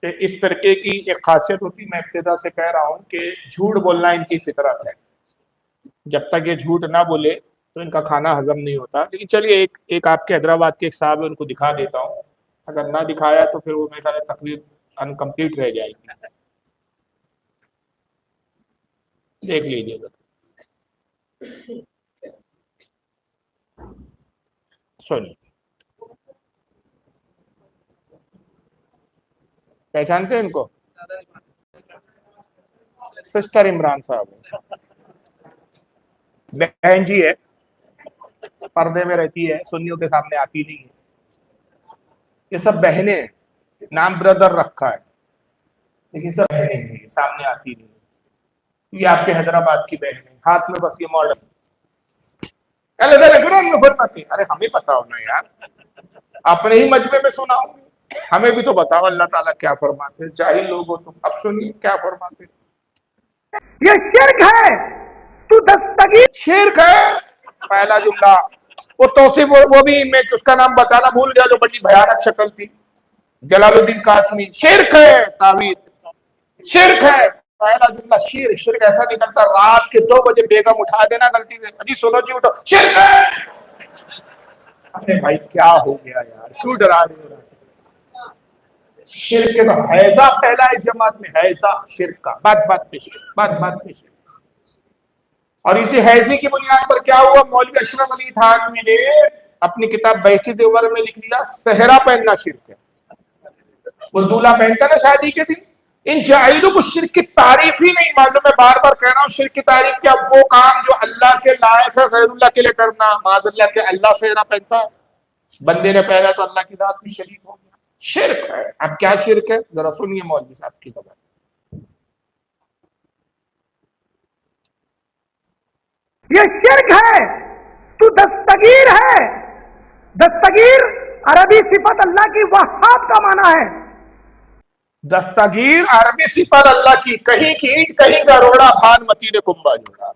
اس فرقے کی ایک خاصیت ہوتی، میں ابتدا سے کہہ رہا ہوں کہ جھوٹ بولنا ان کی فطرت ہے، جب تک یہ جھوٹ نہ بولے تو ان کا کھانا ہضم نہیں ہوتا. لیکن چلیے ایک آپ کے حیدرآباد کے ایک صاحب ہے، ان کو دکھا دیتا ہوں. اگر نہ دکھایا تو پھر وہ میرے خیال ہے تقریر انکمپلیٹ رہ جائے گی. دیکھ لیجیے گا. سنیے، پہچانتے ہیں ان کو؟ سسٹر عمران صاحب بہن جی ہے، پردے میں رہتی ہے، سنیوں کے سامنے آتی نہیں ہے. یہ سب بہنیں ہیں، نام بردر رکھا ہے لیکن سب بہنیں ہیں، سامنے آتی نہیں. یہ آپ کے حیدرآباد کی بہن ہے، ہاتھ میں بس یہ ماڈل. ارے ہمیں پتا ہونا یار، اپنے ہی مجمع میں سنا ہوں، ہمیں بھی تو بتاؤ اللہ تعالیٰ کیا فرماتے ہیں. جاہل لوگ ہو تم. اب سنیے کیا فرماتے ہیں. یہ شرک ہے، تو دستگیر شرک ہے. پہلا جملہ وہ توصیف، وہ بھی میں اس کا نام بتانا بھول گیا جو بڑی بھیانک شکل تھی، جلال الدین قاسمی. شرک ہے تعویذ، شرک ہے. پہلا جملہ شرک ایسا نکلتا رات کے 2 بجے بیگم اٹھا دینا غلطی سے، جی سنو جی اٹھو، شرک ہے. ارے بھائی کیا ہو گیا یار، کیوں ڈرا رہے ہو؟ شرک کا حیضہ پھیلا ہے جماعت میں، حیضہ شرک کا، بات پہ شرک، بات پہ شرک. اور اسی حیضی کی بنیاد پر کیا ہوا، مولوی اشرف علی تھانوی نے اپنی کتاب بہشتی زیور میں لکھ لیا صحرا پہننا شرک ہے. وہ دولہا پہنتا نا شادی کے دن. ان جاہلوں کو شرک کی تعریف ہی نہیں معلوم. میں بار بار کہہ رہا ہوں، شرک کی تعریف کیا؟ وہ کام جو اللہ کے لائق ہے غیر اللہ کے لیے کرنا. معاذ اللہ کہ اللہ صحرا پہنتا ہے، بندے نے پہنا تو اللہ کی ذات میں شریک ہو گیا، شرک ہے. اب کیا شرک ہے ذرا سنیے مولوی صاحب کی زبان. یہ شرک ہے، تو دستگیر ہے. دستگیر عربی صفت اللہ کی، وہاب کا معنی ہے. دستگیر عربی صفت اللہ کی، کہیں کی اینٹ کہیں کا روڑا، بھان متی نے کنبا جوڑا.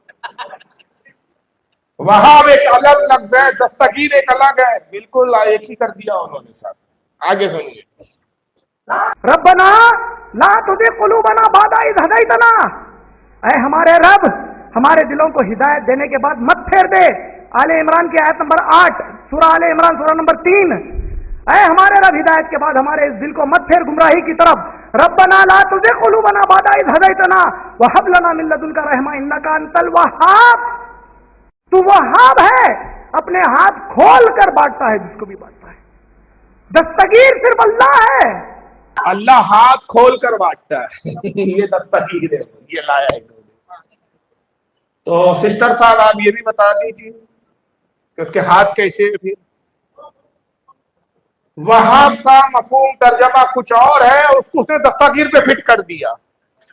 وہاب ایک الگ لفظ ہے، دستگیر ایک الگ ہے. بالکل ایک ہی کر دیا انہوں نے صاحب. آگے سنیے. ربنا لا تزغ قلوبنا بعد اذ ہدیتنا. اے ہمارے رب، ہمارے دلوں کو ہدایت دینے کے بعد مت پھیر دے. آل عمران کی آیت نمبر 8، سورہ آل عمران سورہ نمبر 3. اے ہمارے رب، ہدایت کے بعد ہمارے اس دل کو مت پھیر گمراہی کی طرف. ربنا لا تزغ قلوبنا بعد اذ ہدیتنا وہب لنا من لدنک رحمۃ انک انت الوہاب. تو وہاب ہے، اپنے ہاتھ کھول کر بانٹتا ہے جس کو بھی بانٹتا ہے. دستگیر صرف اللہ ہے، اللہ ہاتھ کھول کر بانٹتا ہے. یہ دستگیر ہے، یہ لایا ہے. تو سسٹر صاحب آپ یہ بھی بتا دیجیے کہ اس کے ہاتھ کیسے. پھر وہاب کا مفہوم ترجمہ کچھ اور ہے، اس نے دستگیر پہ فٹ کر دیا.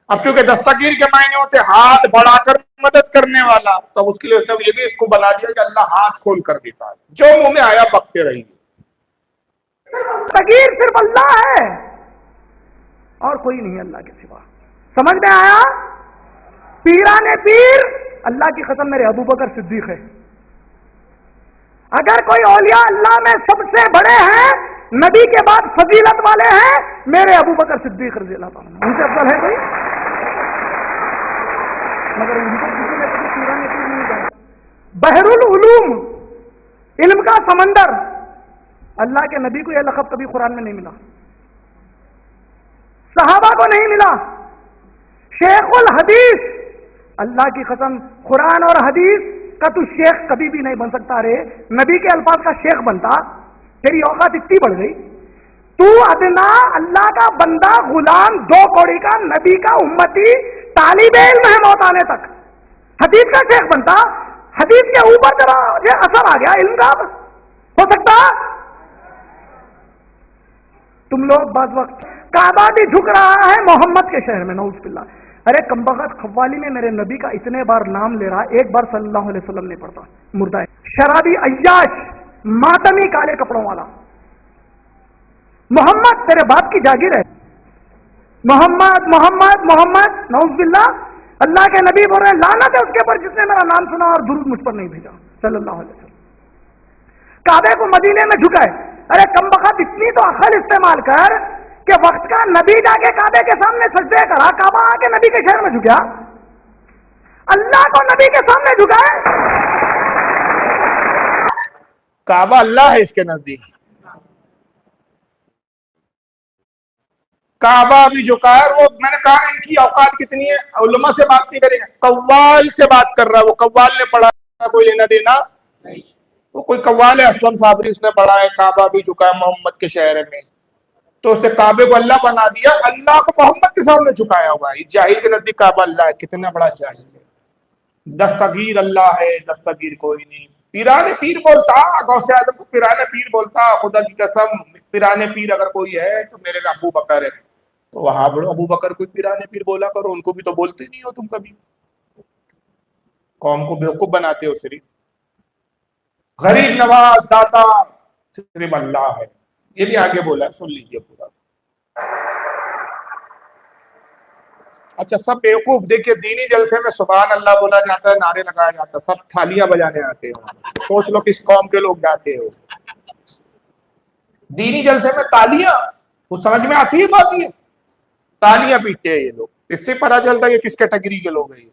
اب چونکہ دستگیر کے معنی ہوتے ہاتھ بڑھا کر مدد کرنے والا، تو اس کے لیے یہ بھی اس کو بنا دیا کہ اللہ ہاتھ کھول کر دیتا ہے، جو منہ میں آیا بکتے رہیے. دستگیر صرف اللہ ہے اور کوئی نہیں اللہ کے سوا. سمجھ میں آیا؟ پیران پیر اللہ کی قسم میرے ابو بکر صدیق ہے. اگر کوئی اولیاء اللہ میں سب سے بڑے ہیں، نبی کے بعد فضیلت والے ہیں، میرے ابو بکر صدیق رضی اللہ عنہ. ان سے افضل ہے کوئی؟ مگر ان کو کسی نے کبھی پیران پیر نہیں کہا. بحر العلوم، علم کا سمندر. اللہ کے نبی کو یہ لقب کبھی قرآن میں نہیں ملا، صحابہ کو نہیں ملا. شیخ الحدیث، اللہ کی قسم قرآن اور حدیث کا تو شیخ کبھی بھی نہیں بن سکتا. رے نبی کے الفاظ کا شیخ بنتا، تیری اوقات اتنی بڑھ گئی. تو ادنا اللہ کا بندہ، غلام، 2 کوڑی کا، نبی کا امتی، طالب علم ہے موت آنے تک. حدیث کا شیخ بنتا، حدیث کے اوپر ذرا یہ اثر آ گیا علم کا ہو سکتا. تم لوگ بعض وقت کعبہ بھی جھک رہا ہے محمد کے شہر میں، نعوذ باللہ. ارے کمبخت قوالی میں میرے نبی کا اتنے بار نام لے رہا، ایک بار صلی اللہ علیہ وسلم نہیں پڑھتا. مردہ ہے، شرابی، عیاش، ماتمی، کالے کپڑوں والا. محمد تیرے باپ کی جاگیر ہے. محمد محمد محمد، نعوذ باللہ. اللہ کے نبی بول رہے ہیں لعنت ہے اس کے اوپر جس نے میرا نام سنا اور درود مجھ پر نہیں بھیجا صلی اللہ علیہ وسلم. کعبے کو مدینے میں جھکائے. ارے کمبخت اتنی تو عقل استعمال کر کہ وقت کا نبی جا کے کعبے کے سامنے سجدے کرا، کعبہ آ کے نبی کے شہر میں جھکا، اللہ کو نبی کے سامنے جھکائے. کعبہ اللہ ہے اس کے نزدیک. کعبہ بھی جھکا ہے. وہ میں نے کہا ان کی اوقات کتنی ہے، علماء سے بات نہیں کریں گے، قوال سے بات کر رہا ہے. وہ قوال نے پڑھا، کوئی لینا دینا نہیں. وہ کوئی قوال ہے اسلم صابری، اس نے پڑھا ہے کعبہ بھی جھکا ہے محمد کے شہر میں، تو اس نے کعبے کو اللہ بنا دیا، اللہ کو محمد کے سامنے جھکایا ہوا ہے. جاہل کے نزدیک کعبہ اللہ ہے. کتنا بڑا جاہل ہے. دستگیر اللہ ہے، دستگیر کوئی نہیں. پیران پیر بولتا، غوث اعظم کو پیران پیر بولتا. خدا کی قسم پیران پیر اگر کوئی ہے تو میرے ابو بکر ہے. تو وہاں بڑو ابو بکر کوئی پیران پیر بولا کرو، ان کو بھی تو بولتے نہیں ہو تم کبھی. قوم کو بیوقوف بناتے ہو. صرف غریب نواز داتا صرف اللہ ہے. یہ بھی آگے بولا، سن لیجیے پورا. اچھا سب بیوقوف. دیکھیے دینی جلسے میں سبحان اللہ بولا جاتا ہے، نعرے لگایا جاتا ہے، سب تھالیاں بجانے آتے ہو. سوچ لو کس قوم کے لوگ جاتے ہو. دینی جلسے میں تالیاں، وہ سمجھ میں آتی ہے بات؟ یہ تالیاں پیٹتے ہیں یہ لوگ. اس سے پتہ چلتا ہے کہ کس کیٹیگری کے لوگ ہیں یہ.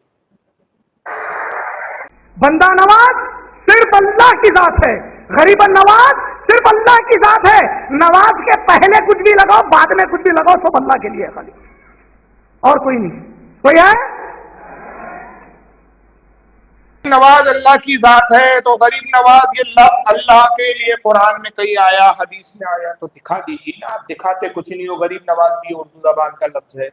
بندہ نواز صرف اللہ کی ذات ہے، غریب نواز صرف اللہ کی ذات ہے. نواز کے پہلے کچھ بھی لگاؤ، بعد میں کچھ بھی لگاؤ، سب اللہ کے لیے ہے خالی، اور کوئی نہیں. کوئی ہے؟ نواز اللہ کی ذات ہے تو غریب نواز یہ لفظ اللہ کے لیے قرآن میں کہیں آیا، حدیث میں آیا تو دکھا دیجیے نا. آپ دکھاتے کچھ نہیں ہو. غریب نواز بھی اردو زبان کا لفظ ہے،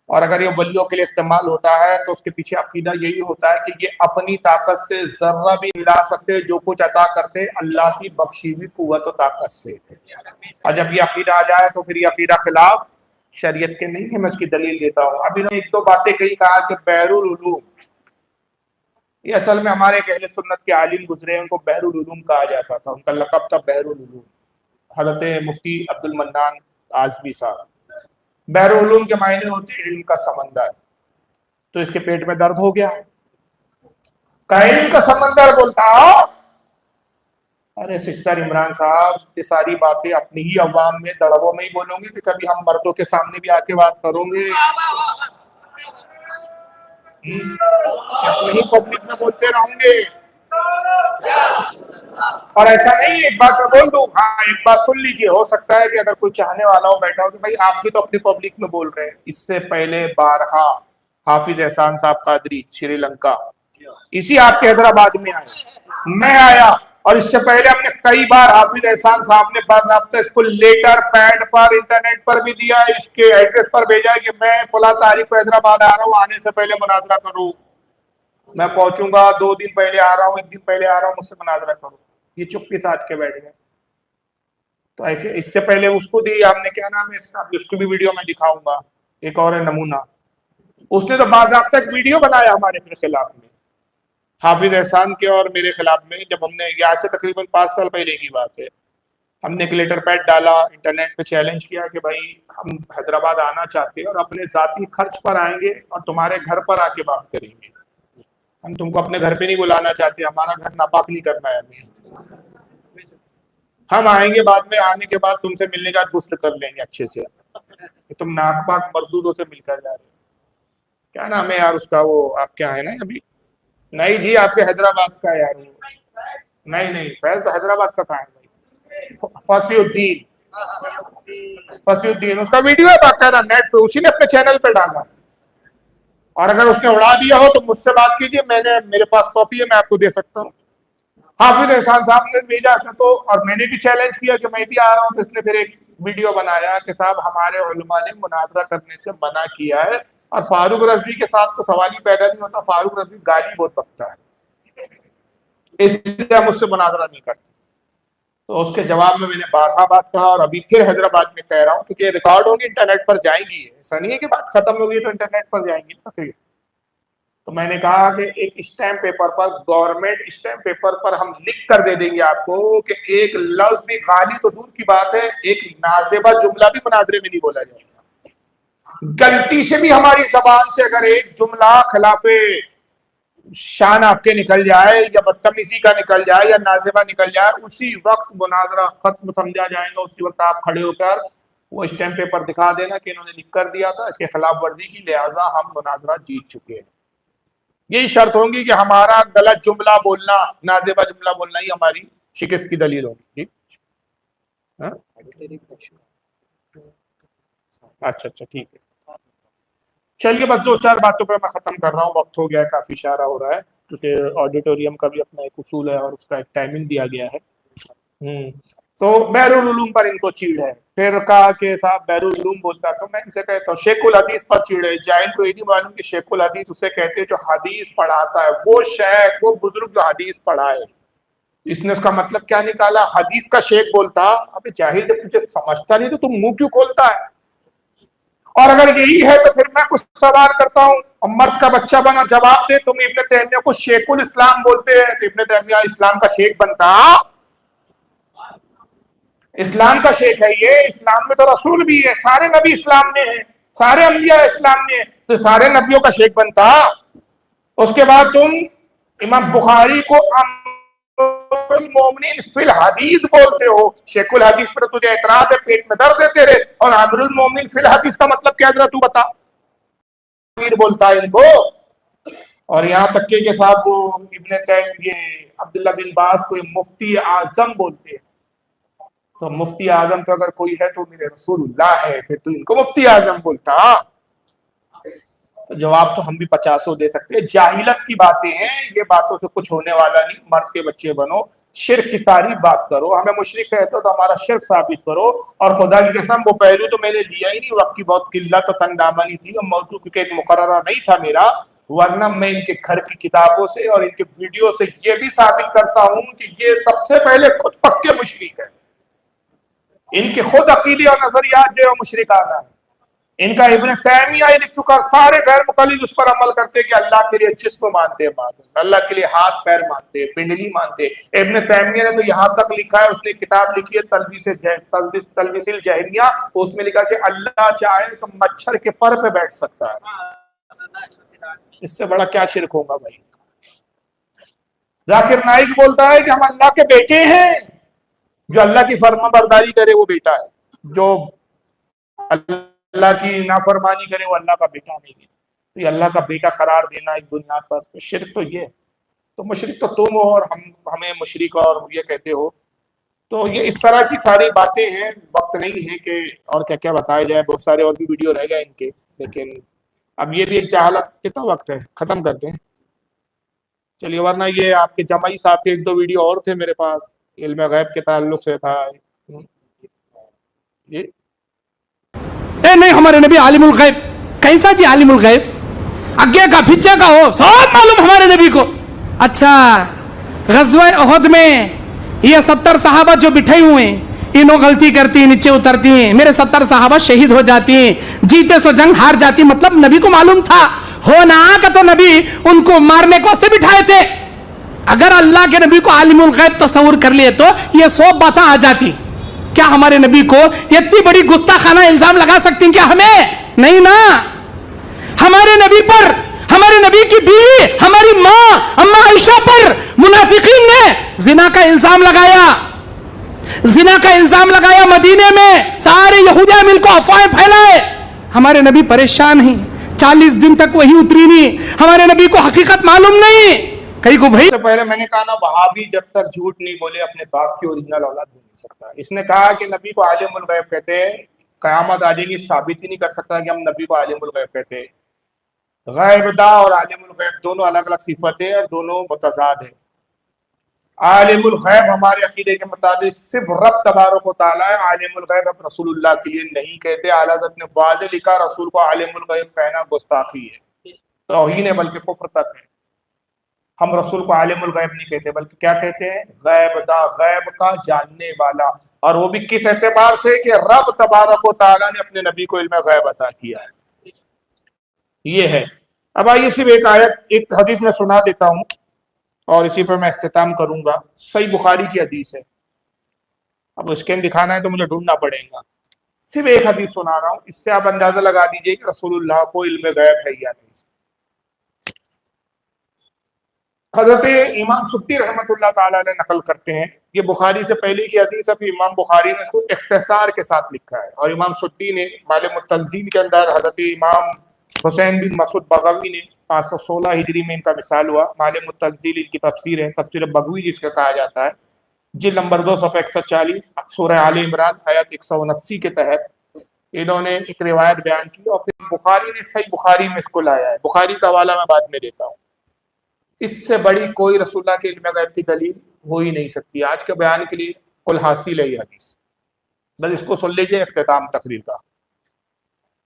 اور اگر یہ ولیوں کے لیے استعمال ہوتا ہے تو اس کے پیچھے عقیدہ یہی ہوتا ہے کہ یہ اپنی طاقت سے ذرہ بھی ملا سکتے، جو کچھ عطا کرتے اللہ کی بخشی ہوئی قوت و طاقت سے. اور جب یہ عقیدہ آ جائے تو پھر یہ عقیدہ خلاف شریعت کے نہیں ہے. میں اس کی دلیل دیتا ہوں. اب انہوں نے ایک دو باتیں کہی، کہا کہ بحر العلوم، یہ اصل میں ہمارے اہل سنت کے عالم گزرے، ان کو بحر العلوم کہا جاتا تھا. ان کا لقب تھا بحر العلوم. حضرت مفتی عبد المنان آزمی صاحب. بحر العلوم کے معنی ہوتے ہیں علم کا سمندر. تو اس کے پیٹ میں درد ہو گیا، علم کا سمندر بولتا. ارے سسٹر عمران صاحب، یہ ساری باتیں اپنی ہی عوام میں دڑبوں میں ہی بولوں گے کہ کبھی ہم مردوں کے سامنے بھی آ کے بات کروں گے؟ اپنی ہی پبلک میں بولتے رہوں گے. اور ایسا نہیں، ایک بات میں بول دوں، ہاں ایک بات سن لیجیے. ہو سکتا ہے کہ اگر کوئی چاہنے والا ہو بیٹھا ہو کہ بھائی آپ بھی تو اپنی پبلک میں بول رہے ہیں. اس سے پہلے بارہا حافظ احسان صاحب قادری شری لنکا اسی آپ کے حیدرآباد میں آئے، میں آیا، اور اس سے پہلے ہم نے کئی بار حافظ احسان صاحب نے باضابطہ اس کو لیٹر پیڈ پر انٹرنیٹ پر بھی دیا ہے، اس کے ایڈریس پر بھیجا ہے کہ میں فلاں تاریخ کو حیدرآباد آ رہا ہوں، آنے سے پہلے مناظرہ کروں. میں پہنچوں گا 2 دن پہلے آ رہا ہوں، 1 دن پہلے آ رہا ہوں، مجھ سے مناظرہ کروں. یہ چپ کے ساتھ کے بیٹھ گئے. تو ایسے اس سے پہلے اس کو دی ہم نے، کیا نام ہے اس کی بھی ویڈیو میں دکھاؤں گا. ایک اور ہے نمونہ، اس نے تو باضابطہ ویڈیو بنایا ہمارے خلاف میں، حافظ احسان کے اور میرے خلاف میں. جب ہم نے یہاں سے تقریباً 5 سال پہلے کی بات ہے، ہم نے ایک لیٹر پیڈ ڈالا، انٹرنیٹ پہ چیلنج کیا کہ بھائی ہم حیدرآباد آنا چاہتے ہیں اور اپنے ذاتی خرچ پر آئیں گے اور تمہارے گھر پر آ کے بات کریں گے. ہم تم کو اپنے گھر پہ نہیں بلانا چاہتے، ہمارا گھر ناپاک نہیں کرنا ہے ہمیں. ہم آئیں گے، بعد میں آنے کے بعد تم سے ملنے کا غسل کر لیں گے اچھے سے. تم ناک پاک مردودوں سے مل کر جا رہے. کیا نام ہے یار اس کا، وہ آپ کیا ہے نا ابھی؟ نہیں جی آپ کے حیدرآباد کا یار. نہیں فیض تو حیدرآباد کا کہاں ہے؟ فصیح الدین. فصیح الدین اس کا ویڈیو ہے باقاعدہ نیٹ پہ، اسی نے اپنے چینل پہ ڈالا. اور اگر اس نے اڑا دیا ہو تو مجھ سے بات کیجیے، میرے پاس کاپی ہے، میں آپ کو دے سکتا ہوں. حافظ احسان صاحب نے بھیجا تو، اور میں نے بھی چیلنج کیا کہ میں بھی آ رہا ہوں. تو اس نے پھر ایک ویڈیو بنایا کہ صاحب ہمارے علماء نے مناظرہ کرنے سے منع کیا ہے، اور فاروق رضوی کے ساتھ تو سوال ہی پیدا نہیں ہوتا. فاروق رضوی گالی بہت بکتا ہے، اس لیے ہم اس سے مناظرہ نہیں کرتے. تو اس کے جواب میں نے بارہا بات کہا، اور ابھی پھر حیدرآباد میں کہہ رہا ہوں کیونکہ ریکارڈ ہوگی، انٹرنیٹ پر جائیں گی. ایسا نہیں ہے کہ بات ختم ہوگی تو انٹرنیٹ پر جائیں گی تقریر. تو میں نے کہا کہ ایک اسٹیمپ پیپر پر، گورنمنٹ اسٹیمپ پیپر پر ہم لکھ کر دے دیں گے آپ کو کہ ایک لفظ بھی، گالی تو دور کی بات ہے، ایک نازیبہ جملہ بھی مناظرے میں نہیں بولا جائے گا. غلطی سے بھی ہماری زبان سے اگر ایک جملہ خلاف شان آپ کے نکل جائے، یا بدتمیزی کا نکل جائے، یا نازیبہ نکل جائے، اسی وقت مناظرہ ختم سمجھا جائے گا. اسی وقت آپ کھڑے ہو کر وہ اسٹیمپ پیپر دکھا دینا کہ انہوں نے لکھ کر دیا تھا، اس کے خلاف ورزی کی، لہٰذا ہم مناظرہ جیت چکے ہیں. یہی شرط ہوگی کہ ہمارا غلط جملہ بولنا، نازیبہ جملہ بولنا ہی ہماری شکست کی دلیل ہوگی. اچھا ٹھیک ہے. چلیے بس 2-4 باتوں پہ میں ختم کر رہا ہوں، وقت ہو گیا ہے، کافی اشارہ ہو رہا ہے، کیونکہ آڈیٹوریم کا بھی اپنا ایک اصول ہے اور اس کا ایک ٹائمنگ دیا گیا ہے. تو بیرالعلوم پر ان کو چیڑ ہے. پھر کہا کہ صاحب بیرالعلوم بولتا، تو میں ان سے کہتا ہوں شیخ الحدیث پر چیڑ ہے. جاہل کو یہ نہیں معلوم کہ شیخ الحدیث اسے کہتے ہیں جو حدیث پڑھاتا ہے، وہ شیخ، وہ بزرگ جو حدیث پڑھائے. اس نے اس کا مطلب کیا نکالا؟ حدیث کا شیخ بولتا. ابے جاہل جب تجھے سمجھتا نہیں تو تم منہ کیوں کھولتا ہے؟ اور اگر یہی ہے تو پھر میں کچھ سوال کرتا ہوں، مرد کا بچہ بن اور جواب دے. تم ابن تیمیہ کو شیخ الاسلام بولتے ہیں، تو ابن تیمیہ اسلام کا شیخ بنتا؟ اسلام کا شیخ ہے یہ. اسلام میں تو رسول بھی ہے، سارے نبی اسلام میں ہیں، سارے انبیاء اسلام میں ہیں، تو سارے نبیوں کا شیخ بنتا. اس کے بعد تم امام بخاری کو امیر المومنین فی الحدیث بولتے ہو. شیخ الحدیث پر تجھے اعتراض ہے، پیٹ میں درد ہے تیرے، اور امیر المومنین فی الحدیث کا مطلب کیا؟ ذرا تو بتا. امیر بولتا ہے ان کو. اور یہاں تک کہ صاحب وہ ابن تیمیہ عبداللہ بن باز کو مفتی اعظم بولتے ہیں. تو مفتی اعظم تو اگر کوئی ہے تو میرے رسول اللہ ہے، پھر تو ان کو مفتی اعظم بولتا. تو جواب تو ہم بھی 50 دے سکتے ہیں. جاہلت کی باتیں ہیں یہ، باتوں سے کچھ ہونے والا نہیں. مرد کے بچے بنو، شرک کی تعریف بات کرو. ہمیں مشرک کہتے ہو تو ہمارا شرک ثابت کرو. اور خدا کی قسم وہ پہلو تو میں نے دیا ہی نہیں، وقت کی بہت قلت و تنگ دامنی تھی، اور موضوع کیونکہ ایک مقررہ نہیں تھا میرا، ورنہ میں ان کے گھر کی کتابوں سے اور ان کے ویڈیو سے یہ بھی ثابت کرتا ہوں کہ یہ سب سے پہلے خود پکے مشرک ہیں. ان کے خود عقیدے اور نظریات جو ہے مشرکانہ ہیں. ان کا ابن تیمیہ لکھ چکا، سارے غیر مقلد اس پر عمل کرتے کہ اللہ کے لیے جسم مانتے ہیں، اللہ کے لیے ہاتھ پیر مانتے ہیں، پنڈلی مانتے ہیں. ابن تیمیہ نے تو یہاں تک لکھا ہے، اس نے کتاب لکھی ہے تلبیس الجہمیہ، اس میں لکھا کہ اللہ چاہے تو مچھر کے پر پہ بیٹھ سکتا ہے. اس سے بڑا کیا شرک ہوگا بھائی؟ ذاکر نائک بولتا ہے کہ ہم اللہ کے بیٹے ہیں. جو اللہ کی فرما برداری کرے وہ بیٹا ہے، جو اللہ کی نافرمانی کرے وہ اللہ کا بیٹا نہیں ہے. تو یہ اللہ کا بیٹا قرار دینا اس بنیاد پر تو شرک تو یہ ہے. تو مشرک تو تم ہو اور ہمیں مشرک اور یہ کہتے ہو. تو یہ اس طرح کی ساری باتیں ہیں. وقت نہیں ہے کہ اور کیا کیا بتایا جائے، بہت سارے اور بھی ویڈیو رہ گئے ان کے، لیکن اب یہ بھی ایک جہالت. کتنا وقت ہے؟ ختم کرتے ہیں چلیے، ورنہ یہ آپ کے جمعی صاحب کے 1-2 ویڈیو اور تھے میرے پاس، علم غیب کے تعلق سے تھا. نہیں ہمارے نبی عالم الغیب. کیسا جی عالم الغیب؟ اگے کا پیچھے کا ہو سب معلوم ہمارے نبی کو. اچھا غزوہ احد میں یہ 70 صحابہ جو بٹھے ہوئے ہیں، انہوں غلطی کرتی ہیں، نیچے اترتی ہیں، میرے 70 صحابہ شہید ہو جاتی ہیں، جیتے سو جنگ ہار جاتی. مطلب نبی کو معلوم تھا ہونا کا، تو نبی ان کو مارنے کو سے بٹھائے تھے. اگر اللہ کے نبی کو عالم الغیب تصور کر لیے تو یہ 100 باتیں آ جاتی. کیا ہمارے نبی کو اتنی بڑی گستاخانہ الزام لگا سکتی ہیں کیا ہمیں؟ نہیں نا. ہمارے نبی پر، ہمارے نبی کی بیوی ہماری ماں اما عائشہ پر منافقین نے زنا کا الزام لگایا. زنا کا الزام لگایا مدینے میں، سارے یہودیاں مل کو افواہیں پھیلائے. ہمارے نبی پریشان ہیں، 40 دن تک وہی اتری نہیں. ہمارے نبی کو حقیقت معلوم نہیں. کئی کو بھائی سے پہلے میں نے کہا نا، وہابی جب تک جھوٹ نہیں بولے اپنے باپ کی اوریجنل اولاد بن نہیں سکتا. اس نے کہا کہ نبی کو عالم الغیب کہتے ہیں، قیامت آ جائے گی ثابت ہی نہیں کر سکتا کہ ہم نبی کو عالم الغیب کہتے ہیں. غیب دا اور عالم الغیب دونوں الگ الگ صفتیں اور دونوں متضاد ہیں. عالم الغیب ہمارے عقیدے کے مطابق صرف رب تبارک و تعالیٰ ہے. عالم الغیب اب رسول اللہ کے لیے نہیں کہتے. اعلیٰ حضرت نے واضح لکھا رسول کو عالم الغیب کہنا گستاخی ہے، توہین ہے، بلکہ کفر تک ہے. ہم رسول کو عالم الغیب نہیں کہتے، بلکہ کیا کہتے ہیں؟ غیب دا، غیب کا جاننے والا. اور وہ بھی کس اعتبار سے کہ رب تبارک و تعالیٰ نے اپنے نبی کو علم غیب عطا کیا ہے. یہ ہے. اب آئیے صرف ایک آیت، ایک حدیث میں سنا دیتا ہوں اور اسی پر میں اختتام کروں گا. صحیح بخاری کی حدیث ہے. اب اسکین دکھانا ہے تو مجھے ڈھونڈنا پڑے گا. صرف ایک حدیث سنا رہا ہوں، اس سے آپ اندازہ لگا دیجئے کہ رسول اللہ کو علم غیب ہے یا نہیں. حضرت امام سدی رحمۃ اللہ تعالیٰ نے نقل کرتے ہیں، یہ بخاری سے پہلے کی حدیث ہے، امام بخاری نے اس کو اختصار کے ساتھ لکھا ہے، اور امام سدی نے معالم التنزیل کے اندر حضرت امام حسین بن مسعود بغوی نے 516 ہجری میں ان کا وصال ہوا، معالم التنزیل ان کی تفسیر ہے، تفسیر بغوی جس کا کہا جاتا ہے، جلد نمبر 2 صفحہ 140 سورہ آل عمران آیت 179 کے تحت انہوں نے ایک روایت بیان کی، اور پھر بخاری نے صحیح بخاری میں اس کو لایا ہے۔ بخاری کا حوالہ میں بعد میں دیتا ہوں۔ اس سے بڑی کوئی رسول اللہ کے علم غیب کی دلیل ہو ہی نہیں سکتی۔ آج کے بیان کے لیے کل حاصل ہے یہ حدیث، بس اس کو سن لیجیے اختتام تقریر کا۔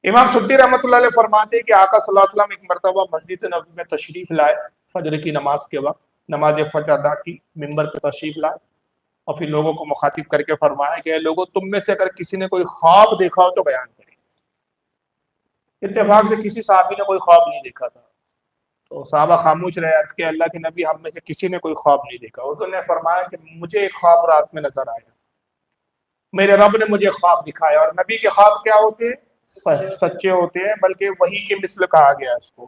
امام سدی رحمۃ اللہ علیہ فرماتے ہیں کہ آقا صلی اللہ علیہ وسلم ایک مرتبہ مسجد نبوی میں تشریف لائے، فجر کی نماز کے وقت نماز فجر ادا کی، منبر پہ تشریف لائے، اور پھر لوگوں کو مخاطب کر کے فرمایا کہ اے لوگوں، تم میں سے اگر کسی نے کوئی خواب دیکھا ہو تو بیان کرے۔ اتفاق سے کسی صحابی نے کوئی خواب نہیں دیکھا تھا، تو صحابہ خاموش رہے، عرض کہ اللہ کے نبی ہم میں سے کسی نے کوئی خواب نہیں دیکھا۔ انہوں نے فرمایا کہ مجھے ایک خواب رات میں نظر آیا، میرے رب نے مجھے خواب دکھایا، اور نبی کے خواب کیا ہوتے ہیں؟ سچے ہوتے ہیں، بلکہ وحی کے مثل کہا گیا اس کو،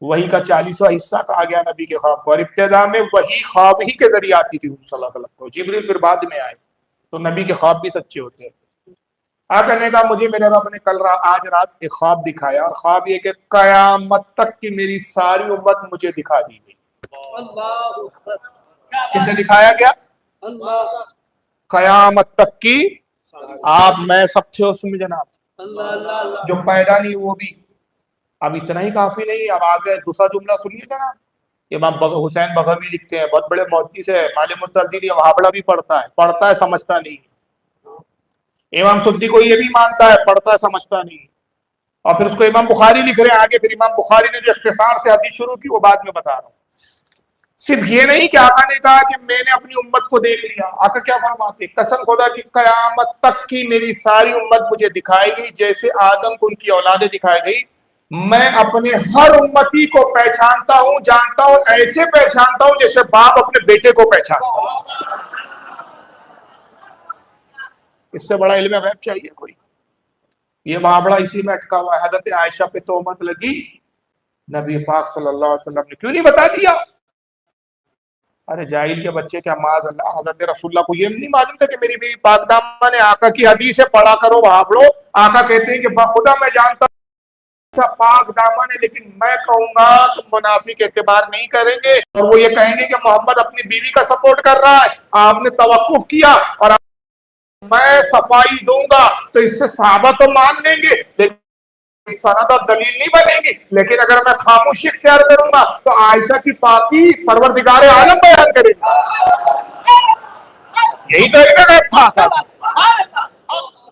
وحی کا 40واں حصہ کہا گیا نبی کے خواب کو، اور ابتدا میں وحی خواب ہی کے ذریعے آتی تھی صلی اللہ علیہ وسلم کو، جبریل پھر بعد میں آئے، تو نبی کے خواب بھی سچے ہوتے ہیں۔ آقا نے کہا مجھے میرے رب نے آج رات ایک خواب دکھایا، اور خواب یہ کہ قیامت تک کی میری ساری امت مجھے دکھا دی گئی۔ کسے دکھایا گیا؟ قیامت تک کی، آپ میں سب تھے اس میں جناب، جو پیدا نہیں وہ بھی۔ اب اتنا ہی کافی نہیں، اب آگے دوسرا جملہ سنیے جناب۔ امام حسین بغوی لکھتے ہیں، بہت بڑے محدث ہے، معالم التنزیل وہابڑا بھی پڑھتا ہے سمجھتا نہیں۔ امام سدی کو یہ بھی مانتا ہے، پڑھتا ہے سمجھتا نہیں، اور پھر اس کو امام بخاری لکھ رہے ہیں آگے، پھر امام بخاری نے جو اختصار سے حدیث شروع کی وہ بعد میں بتا رہا ہوں۔ صرف یہ نہیں کہ آقا نے کہا کہ میں نے اپنی امت کو دیکھ لیا، آقا کیا فرماتے؟ قسم خدا کی قیامت تک کی میری ساری امت مجھے دکھائی گئی، جیسے آدم کو ان کی اولادیں دکھائی گئی۔ میں اپنے ہر امتی کو پہچانتا ہوں، جانتا ہوں، ایسے پہچانتا ہوں جیسے باپ اپنے بیٹے کو پہچانتا ہوں۔ اس سے بڑا علم غیب چاہیے کوئی؟ یہ معاملہ اسی میں اٹکا ہوا ہے۔ حضرت عائشہ پہ تہمت لگی، نبی پاک صلی اللہ علیہ وسلم نے کیوں نہیں بتا دیا؟ ارے جاہل کے بچے کیا معاذ اللہ، حضرت رسول اللہ کو یہ نہیں معلوم تھا کہ میری بیوی پاک دامن ہے؟ آقا کی حدیث ہے، پڑھا کرو وہاں پڑھو۔ آقا کہتے ہیں کہ بخدا میں جانتا ہوں پاک دامن ہے، لیکن میں کہوں گا تو منافق اعتبار نہیں کریں گے، اور وہ یہ کہیں گے کہ محمد اپنی بیوی کا سپورٹ کر رہا ہے۔ آپ نے توقف کیا اور میں صفائی دوں گا تو اس سے صحابہ تو مان لیں گے، لیکن سند اور دلیل نہیں بنیں گی، لیکن اگر میں خاموشی اختیار کروں گا تو عائشہ کی پاکی پروردگار عالم بیان کرے گا۔ یہی تو علم غیب تھا۔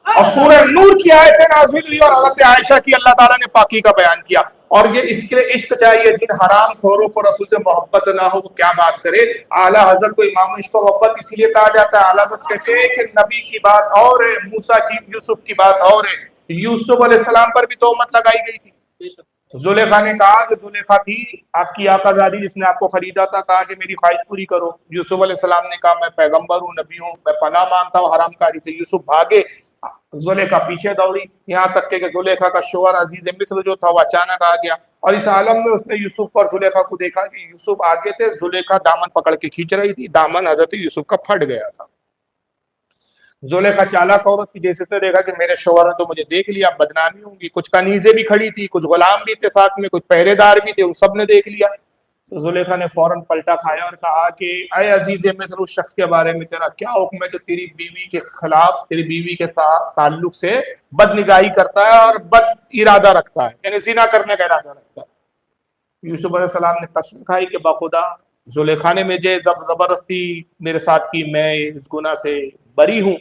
اور سورہ نور کی آیتیں نازل ہوئی، اور حضرت عائشہ کی اللہ تعالیٰ نے پاکی کا بیان کیا۔ اور یہ اس کے لیے عشق چاہیے، جن حرام خوروں کو رسول سے محبت نہ ہو وہ کیا بات کرے۔ اعلیٰ حضرت کو امام عشق و محبت اسی لیے کہا جاتا ہے۔ اعلیٰ حضرت کہتے ہیں کہ نبی کی بات اور ہے، موسیٰ کی، یوسف کی بات اور ہے۔ یوسف علیہ السلام پر بھی تہمت لگائی گئی تھی۔ زلیخا نے کہا کہ زلیخا تھی آپ کی آقا زادی جس نے آپ کو خریدا تھا، کہا کہ میری خواہش پوری کرو۔ یوسف علیہ السلام نے کہا میں پیغمبر ہوں، نبی ہوں، میں پناہ مانگتا ہوں حرام کاری سے۔ یوسف بھاگے، زلیخا پیچھے دوڑی، یہاں تک کہ زلیخا کا شوہر عزیز مصر جو تھا وہ اچانک آ گیا، اور اس عالم میں اس نے یوسف اور زلیخا کو دیکھا کہ یوسف آگے تھے، زلیخا دامن پکڑ کے کھینچ رہی تھی، دامن حضرت یوسف کا پھٹ گیا تھا۔ زلیخا چالاک عورت تھی، جیسے سے دیکھا کہ میرے شوہر نے تو مجھے دیکھ لیا، بدنامی ہوں گی۔ کچھ کنیزیں بھی کھڑی تھی، کچھ غلام بھی تھے ساتھ میں، کچھ پہرے دار بھی تھے، ان سب نے دیکھ لیا۔ تو زلیخا نے فوراً پلٹا کھایا اور کہا کہ اے عزیز مصر، اس شخص کے بارے میں تیرا کیا حکم ہے جو تیری بیوی کے خلاف، تیری بیوی کے ساتھ تعلق سے بد نگاہی کرتا ہے اور بد ارادہ رکھتا ہے، یعنی زنا کرنے کا ارادہ رکھتا ہے۔ یوسف علیہ السلام نے قسم کھائی کہ بخدا زلیخا نے مجھے زبردستی میرے ساتھ کی، میں اس گناہ سے بری ہوں۔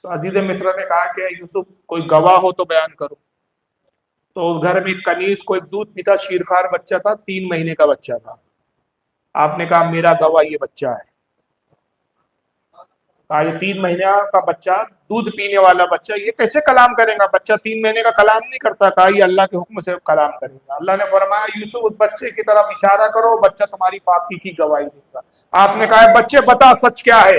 تو عزیز مصر نے کہا کہ یوسف کوئی گواہ ہو تو بیان کرو۔ تو اس گھر میں ایک کنیز کو ایک دودھ پیتا شیرخوار بچہ تھا، 3 مہینے کا بچہ تھا۔ آپ نے کہا میرا گواہ یہ بچہ ہے۔ کہا یہ 3 مہینے کا بچہ، دودھ پینے والا بچہ، یہ کیسے کلام کرے گا؟ بچہ 3 مہینے کا کلام نہیں کرتا۔ کہا یہ اللہ کے حکم سے کلام کرے گا۔ اللہ نے فرمایا یوسف اس بچے کی طرف اشارہ کرو، بچہ تمہاری پاکی کی گواہی دے گا۔ آپ نے کہا بچے بتا سچ کیا ہے؟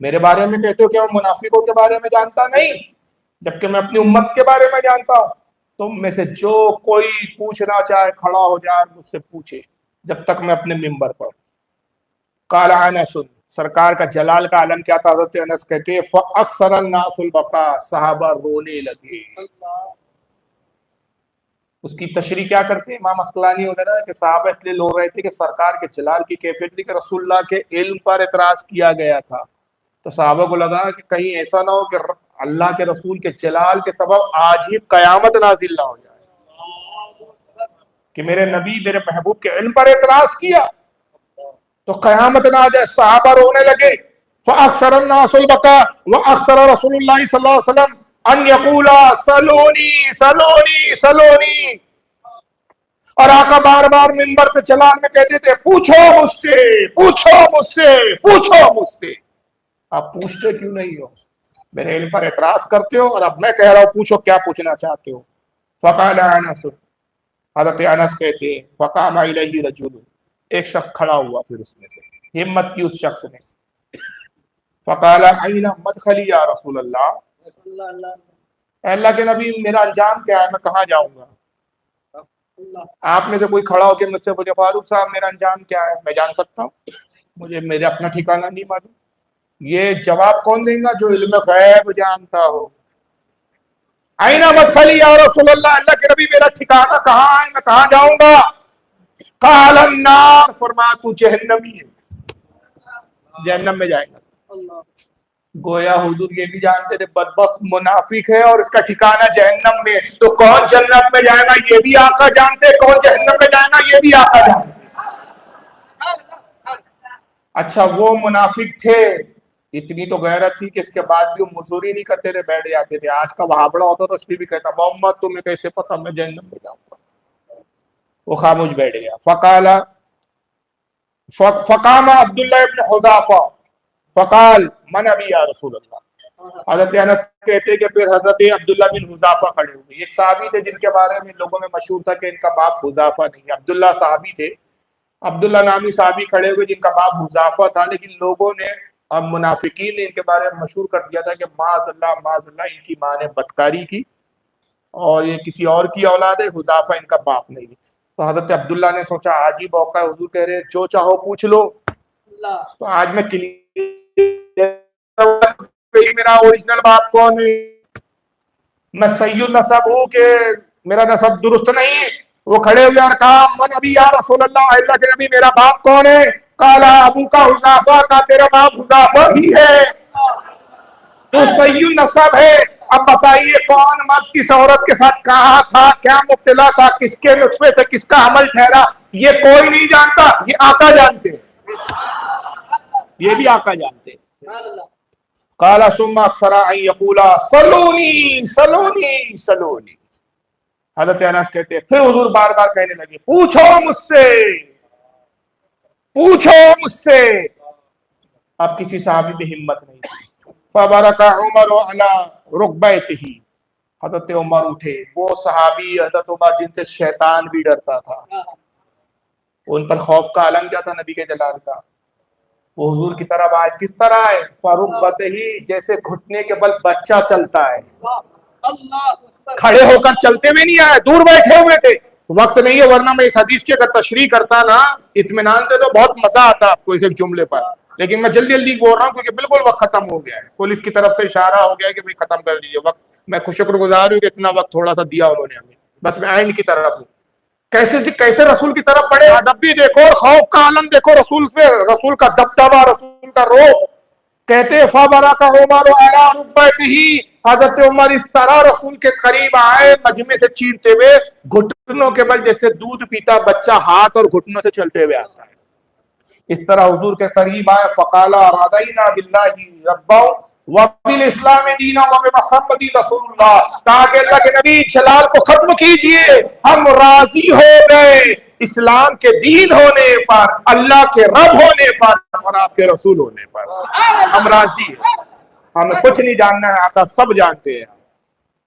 میرے بارے میں کہتے ہو کہ میں منافقوں کے بارے میں جانتا نہیں، جبکہ میں اپنی امت کے بارے میں جانتا ہوں۔ تم میں سے جو کوئی پوچھنا چاہے کھڑا ہو جائے مجھ سے پوچھے جب تک میں اپنے منبر پر۔ قال انس، سرکار کا جلال کا عالم کیا تھا؟ حضرت انس کہتے ہیں فاکثر الناس البقاء، صحابہ رونے لگے۔ اس کی تشریح کیا کرتے ہیں امام عسقلانی وغیرہ کہ صحابہ اس لیے رو رہے تھے کہ سرکار کے جلال کی کیفیت تھی کہ رسول اللہ کے علم پر اعتراض کیا گیا تھا، تو صحابہ کو لگا کہ کہیں ایسا نہ ہو کہ اللہ کے رسول کے جلال کے سبب آج ہی قیامت نازل نہ ہو جائے کہ میرے نبی میرے محبوب کے علم پر اعتراض کیا تو قیامت نہ آ جائے۔ صحابہ رونے لگے۔ فاکثر الناس البکا واکثر رسول اللہ صلی اللہ علیہ وسلم ان یقولا سلونی سلونی سلونی، اور آقا بار بار منبر پہ جلال میں کہتے تھے پوچھو مجھ سے، پوچھو مجھ سے، پوچھو مجھ سے۔ آپ پوچھتے کیوں نہیں ہو؟ میرے علم پر اعتراض کرتے ہو، اور اب میں کہہ رہا ہوں پوچھو کیا پوچھنا چاہتے ہو۔ فقال انس، حضرت انس کہتے ہیں فقام الیہ رجل، ایک شخص کھڑا ہوا پھر اس میں سے، ہمت کی اس شخص نے۔ فقال این مدخلی یا رسول اللہ، اے اللہ کے نبی میرا انجام کیا ہے، میں کہاں جاؤں گا؟ آپ میں سے کوئی کھڑا ہو کے مجھ سے پوچھے فاروق صاحب میرا انجام کیا ہے، میں جان سکتا ہوں؟ مجھے میرے اپنا ٹھکانہ نہیں معلوم۔ یہ جواب کون دے گا؟ جو علم غیب جانتا ہو۔ این مدخلی یا رسول اللہ، اللہ کے نبی میرا ٹھکانہ کہاں ہے، میں کہاں جاؤں گا؟ قال النار، فرمایا تو جہنمی ہے، جہنم میں جائے گا۔ گویا حضور یہ بھی جانتے تھے بدبخت منافق ہے اور اس کا ٹھکانہ جہنم میں، تو کون جنت میں جائے گا یہ بھی آقا جانتے، کون جہنم میں جائے گا یہ بھی آقا جانتے۔ اچھا وہ منافق تھے، اتنی تو غیرت تھی کہ اس کے بعد بھی وہ مزدوری نہیں کرتے تھے، بیٹھ جاتے تھے۔ آج کا وہابڑا ہوتا تو اس پہ بھی کہتا محمد تمہیں کیسے پتا میں جہنم میں جاؤں گا، وہ خاموش بیٹھ گیا۔ فقام عبداللہ ابن حذافہ فقال من ابی یا رسول اللہ، حضرت انس کہتے ہیں کہ پھر حضرت عبداللہ بن حذافہ کھڑے ہوئے۔ ایک صحابی تھے جن کے بارے میں لوگوں میں مشہور تھا کہ ان کا باپ حذافہ نہیں، عبداللہ صحابی تھے، عبداللہ نامی صحابی کھڑے ہوئے جن کا باپ حذافہ تھا، لیکن لوگوں نے منافقین نے ان کے بارے میں مشہور کر دیا تھا کہ معاذ اللہ ان کی ماں نے بدکاری کی اور یہ کسی اور کی اولاد ہے، حذافہ ان کا باپ نہیں۔ تو حضرت عبداللہ نے سوچا آج ہی موقع ہے، حضور کہہ رہے جو چاہو پوچھ لو، تو آج میں میرا اوریجنل باپ کون ہے، میں صحیح النسب ہوں کہ میرا نسب درست نہیں ہے۔ وہ کھڑے ہوئے اور کہا من ابی یا رسول اللہ، اللہ کے نبی میرا باپ کون ہے؟ کالا ابو کا حذافہ، کا تیرا باپ حذافہ ہی ہے، تو صحیح النسب ہے۔ اب بتائیے کون مرد کس عورت کے ساتھ کہاں تھا، کیا مبتلا تھا، کس کے نطفے سے کس کا حمل ٹھہرا، یہ کوئی نہیں جانتا، یہ آقا جانتے، یہ بھی آقا جانتے۔ قال ثم اکثر ان یقولا سلونی سلونی سلونی، حضرت انس کہتے ہیں پھر حضور بار بار کہنے لگے پوچھو مجھ سے، پوچھو مجھ سے۔ اب کسی صحابی میں ہمت نہیں تھی۔ فبرک عمر علی رکبتہ، حضرت عمر اٹھے، وہ صحابی حضرت عمر جن سے شیطان بھی ڈرتا تھا، ان پر خوف کا عالم کیا تھا نبی کے جلال کا، وہ حضور کی طرف آئے، کس طرح آئے؟ فرکبتہ، جیسے گھٹنے کے بل بچہ چلتا ہے، کھڑے ہو کر چلتے ہوئے نہیں آئے، دور بیٹھے ہوئے تھے۔ وقت نہیں ہے ورنہ میں اس حدیث کی اگر تشریح کرتا نا اطمینان سے تو بہت مزہ آتا آپ کو ایک جملے پر، لیکن میں جلدی جلدی بول رہا ہوں کیونکہ بالکل وقت ختم ہو گیا ہے، پولیس کی طرف سے اشارہ ہو گیا ہے کہ بھائی ختم کر دیجیے وقت۔ میں شکر گزار ہوں کہ اتنا وقت تھوڑا سا دیا انہوں نے ہمیں، بس میں اینڈ کی طرف ہوں۔ کیسے رسول کی طرف بڑے ادب بھی دیکھو اور خوف کا عالم دیکھو، رسول سے، رسول کا دبدبا، رسول کا روب۔ کہتے فبرک عمر علی رکبتہ، حضرت عمر اس طرح رسول کے قریب آئے مجمع سے چیرتے ہوئے، گھٹنوں کے بل جیسے دودھ پیتا بچہ ہاتھ اور گھٹنوں سے چلتے ہوئے آتا ہے، اس طرح حضور کے قریب آئے۔ فقالا رضینا باللہ ربا وبالاسلام دینا وبمحمد رسول اللہ، کہا کہ اللہ کے نبی جلال کو ختم کیجئے، ہم راضی ہو گئے اسلام کے دین ہونے پر، اللہ کے رب ہونے پر اور آپ کے رسول ہونے پر، ہم راضی ہیں، ہمیں کچھ نہیں جاننا ہے، آقا سب جانتے ہیں۔